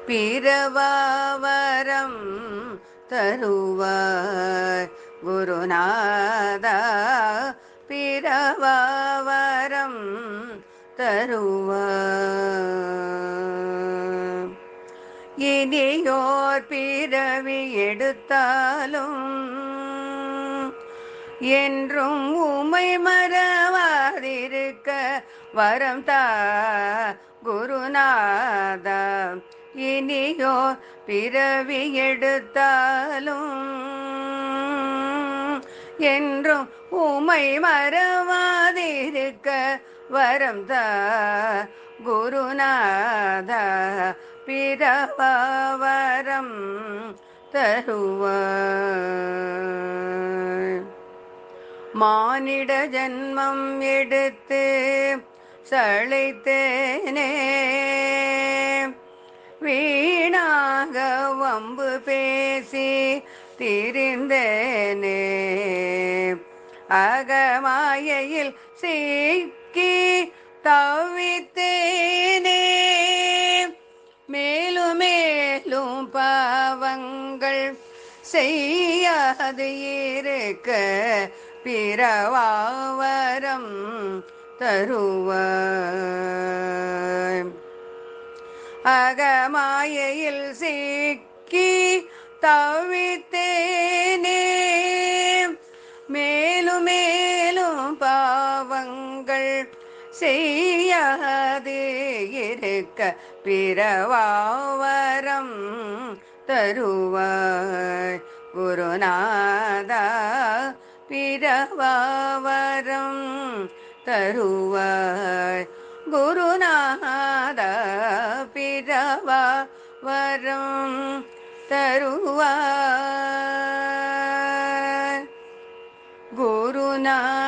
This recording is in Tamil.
பிறவாவரம் தருவாய் குருநாதா. பிறவாவரம் தருவாய். இனியோர் பிறவி எடுத்தாலும் என்றும் உமை மறவாதிருக்க வரம் தா குருநாதா. இனியோர் பிறவி எடுத்தாலும் என்றும் உமை மறவாதிருக்க வரம் தா குருநாதா. பிறவாவரம் தருவாய். மானிட ஜன்மம் எடுத்து சளைத்தேனே, வீணாக வம்பு பேசி திரிந்தேனே. அகமாயையில் சிக்கி தவித்தேனே. மேலும் மேலும் பாவங்கள் செய்யாது இருக்க பிறவாவரம் தருவாய். அகமாயையில் சிக்கி தவித்தேனே. மேலும் மேலும் பாவங்கள் செய்யாது இருக்க பிறவாவரம் தருவாய் குருநாதா. பிறவாவரம் தருவாய் குருநாதா. பிறவாவரம் தருவாய் குருநாதா.